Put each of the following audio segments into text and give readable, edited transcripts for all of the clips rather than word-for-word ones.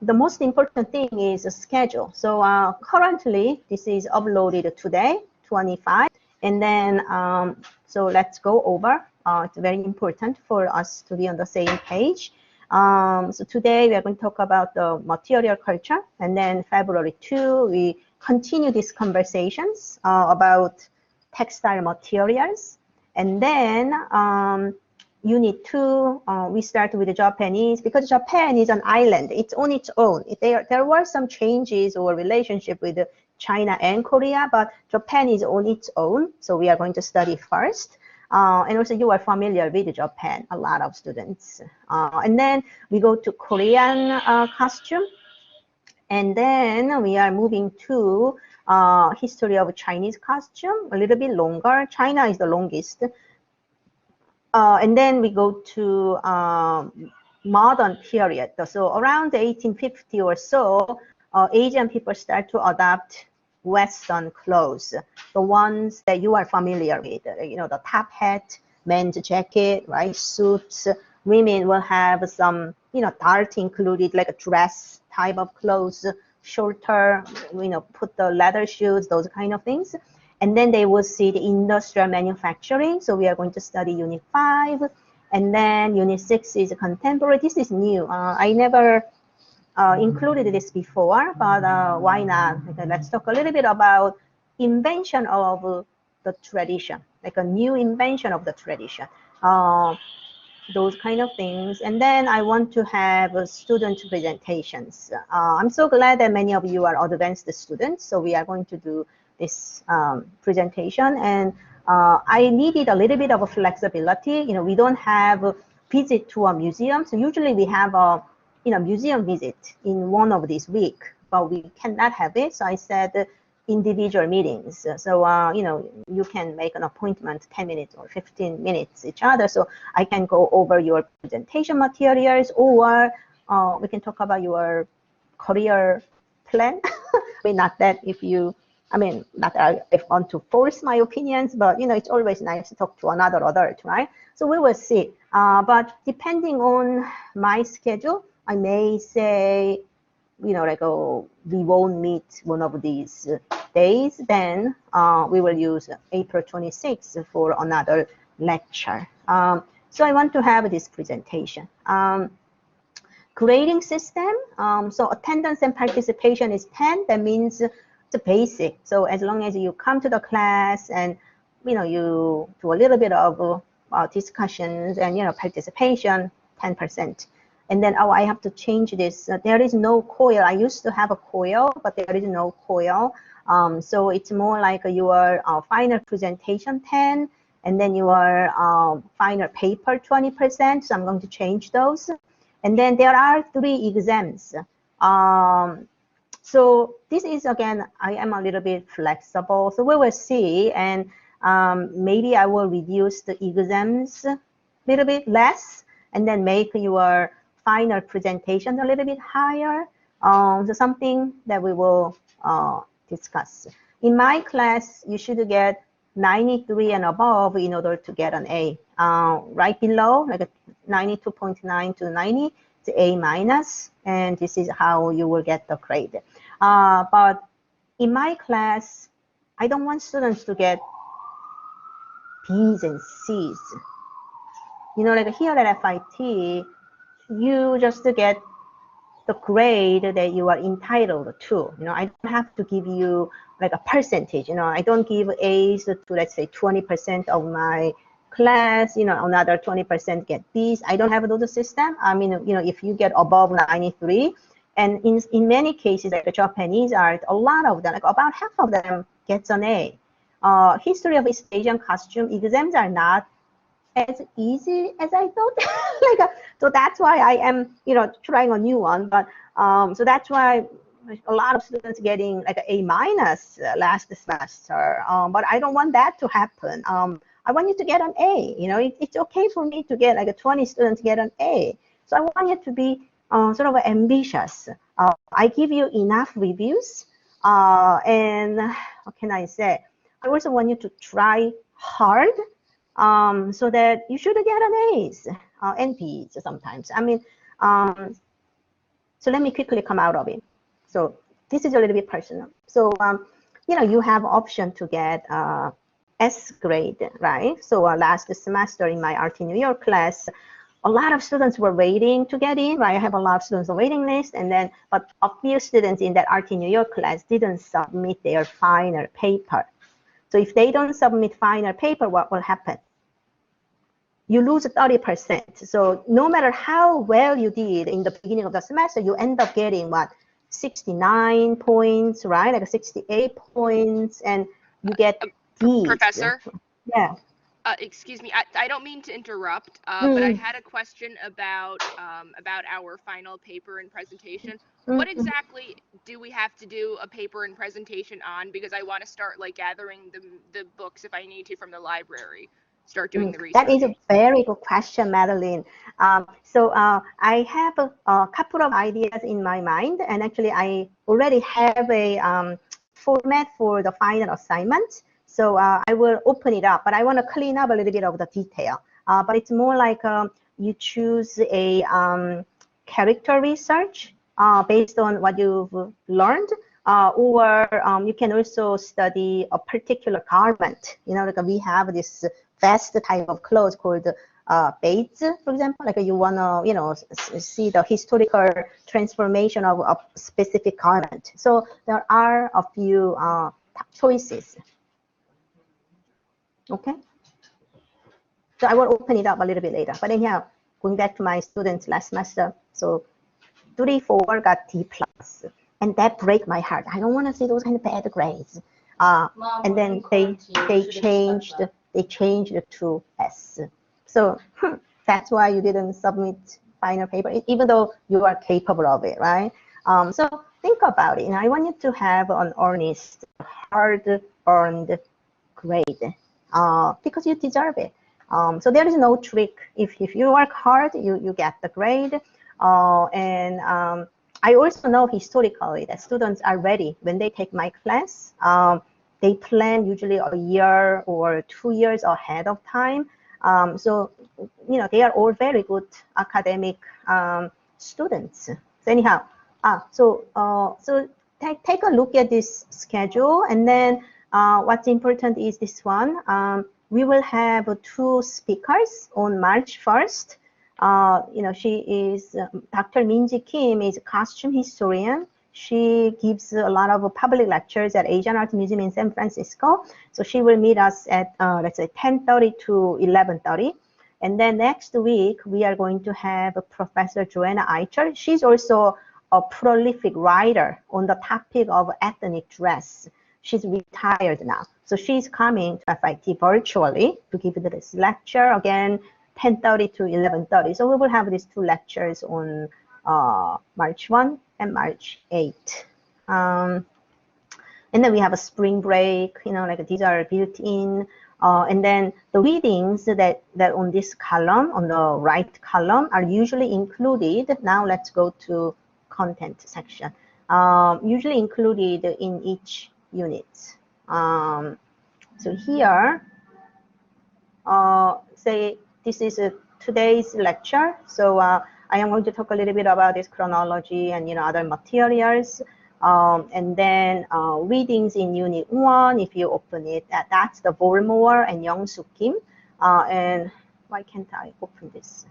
the most important thing is the schedule. So currently, this is uploaded today, 25. And then, so let's go over. It's very important for us to be on the same page. So today we are going to talk about the material culture. And then February 2, we continue these conversations about textile materials. And then Unit 2, we start with the Japanese, because Japan is an island. It's on its own. There were some changes or relationship with China and Korea, but Japan is on its own. So we are going to study first. And also you are familiar with Japan, a lot of students. And then we go to Korean costume. And then we are moving to history of Chinese costume, a little bit longer. China is the longest. And then we go to modern period. So around 1850 or so, Asian people start to adopt Western clothes, the ones that you are familiar with. You know, the top hat, men's jacket, right? Suits. Women will have some, you know, dart included, like a dress type of clothes, shorter, you know, put the leather shoes, those kind of things. And then they will see the industrial manufacturing. So we are going to study Unit 5. And then Unit 6 is contemporary. This is new. I never included this before, but why not? Okay, let's talk a little bit about invention of the tradition, like a new invention of the tradition. Those kind of things. And then I want to have student presentations. I'm so glad that many of you are advanced students. So we are going to do this presentation, and I needed a little bit of a flexibility. You know, we don't have a visit to a museum, so usually we have a museum visit in one of these week, but we cannot have it. So I said individual meetings. So you know, you can make an appointment 10 minutes or 15 minutes each other, so I can go over your presentation materials, or we can talk about your career plan. I mean, not that if you, I mean, not that I want to force my opinions, but you know, it's always nice to talk to another adult, right? So we will see. But depending on my schedule, I may say, you know, like, oh, we won't meet one of these days. Then we will use April 26th for another lecture. So I want to have this presentation. Grading system. So attendance and participation is 10. That means it's basic. So as long as you come to the class and, you know, you do a little bit of discussions and, you know, participation, 10%. And then, oh, I have to change this. There is no COIL. I used to have a COIL, but there is no COIL. So it's more like your final presentation 10, and then your final paper 20%. So I'm going to change those. And then there are 3 exams. So this is, again, I am a little bit flexible. So we will see, and maybe I will reduce the exams a little bit less, and then make your final presentation a little bit higher. So something that we will discuss. In my class, you should get 93 and above in order to get an A. Right below, like 92.9 to 90, it's A minus, and this is how you will get the grade. But in my class, I don't want students to get B's and C's. You know, like here at FIT, you just get the grade that you are entitled to. You know, I don't have to give you like a percentage. You know, I don't give A's to, let's say, 20% of my class. You know, another 20% get B's. I don't have those system. I mean, you know, if you get above 93, and in many cases, like the Japanese art, a lot of them, like about half of them, gets an A. History of East Asian costume exams are not as easy as I thought. So that's why I am, you know, trying a new one. But so that's why a lot of students getting like an A minus last semester. But I don't want that to happen. I want you to get an A. You know, it's okay for me to get like a 20 students get an A. So I want you to be sort of ambitious. I give you enough reviews, and what can I say? I also want you to try hard. So that you should get an A's and B's sometimes. I mean, So let me quickly come out of it. So this is a little bit personal. So, you have option to get S grade, right? So last semester in my RT New York class, a lot of students were waiting to get in, right? I have a lot of students on waiting list, and then, but a few students in that RT New York class didn't submit their final paper. So if they don't submit final paper, what will happen? You lose 30%. So no matter how well you did in the beginning of the semester, you end up getting what? 69 points, right? Like 68 points, and you get D's. Professor? Yeah. Excuse me, I don't mean to interrupt, but I had a question about our final paper and presentation. What exactly do we have to do a paper and presentation on? Because I want to start like gathering the books if I need to from the library. Start doing the research. That is a very good question, Madeline. So I have a couple of ideas in my mind, and actually I already have a format for the final assignment. So I will open it up, but I want to clean up a little bit of the detail. But it's more like you choose a character research based on what you've learned, or you can also study a particular garment. Like we have this vest type of clothes called beads, for example. Like you want to, see the historical transformation of a specific garment. So there are a few choices. Okay. So I will open it up a little bit later. But anyhow, going back to my students last semester, so 3, 4 got D+, and that break my heart. I don't want to see those kind of bad grades. And then they changed it to S. So that's why you didn't submit final paper, even though you are capable of it, right? So think about it. And I want you to have an honest, hard-earned grade because you deserve it. So there is no trick. If you work hard, you get the grade. I also know historically that students are ready when they take my class. They plan usually a year or 2 years ahead of time. So they are all very good academic students. So anyhow, so take a look at this schedule, and then what's important is this one. We will have 2 speakers on March 1st. She is Dr. Minji Kim is a costume historian. She gives a lot of public lectures at Asian Art Museum in San Francisco. So she will meet us at let's say 10:30 to 11:30. And then next week we are going to have Professor Joanna Eicher. She's also a prolific writer on the topic of ethnic dress. She's retired now. So she's coming to FIT virtually to give this lecture again, 10:30 to 11:30. So we will have these 2 lectures on March 1 and March 8. And then we have a spring break, like these are built in. And then the readings that on this column, on the right column, are usually included. Now let's go to content section. Usually included in each unit. So here, say this is today's lecture. So I am going to talk a little bit about this chronology and other materials. And then readings in unit 1, if you open it, that's the Volmore and Young-Suk Kim. And why can't I open this?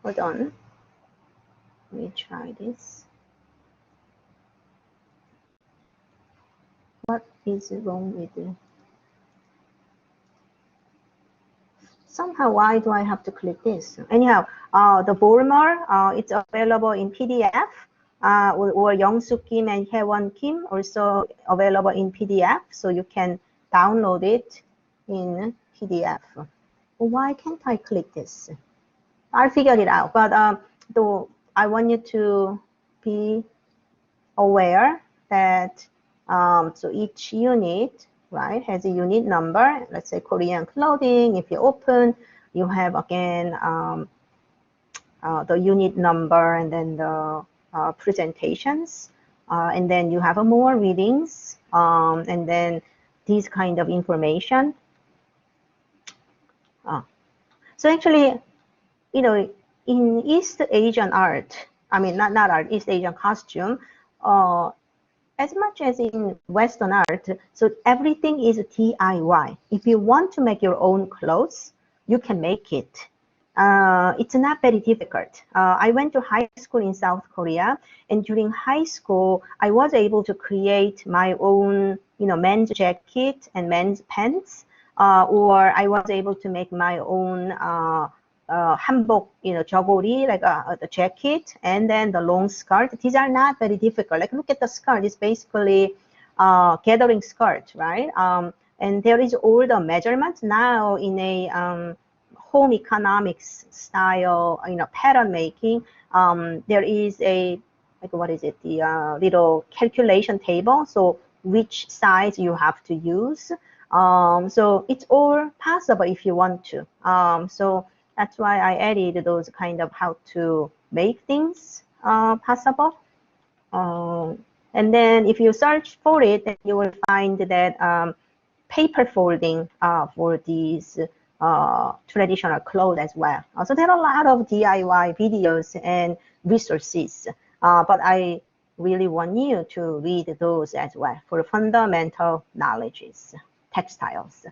Hold on. Let me try this. What is wrong with it? Somehow, why do I have to click this? Anyhow, the Volmore, it's available in PDF, or Young-Suk Kim and Hye-won Kim also available in PDF, so you can download it in PDF. Why can't I click this? I'll figure it out, but though I want you to be aware that so each unit, right, has a unit number. Let's say Korean clothing. If you open, you have again the unit number and then the presentations, and then you have more readings, and then these kind of information. So actually, in East Asian art, I mean, not art, East Asian costume, as much as in Western art, so everything is DIY. If you want to make your own clothes, you can make it. It's not very difficult. I went to high school in South Korea, and during high school, I was able to create my own, men's jacket and men's pants, or I was able to make my own hanbok, jogori, like the jacket, and then the long skirt. These are not very difficult. Like, look at the skirt. It's basically gathering skirt, right? And there is all the measurements now in a home economics style, pattern making. There is a, like, what is it? The little calculation table. So which size you have to use. So it's all possible if you want to. So that's why I added those kind of how to make things possible. And then if you search for it, then you will find that paper folding for these traditional clothes as well. So there are a lot of DIY videos and resources, but I really want you to read those as well for fundamental knowledges, textiles.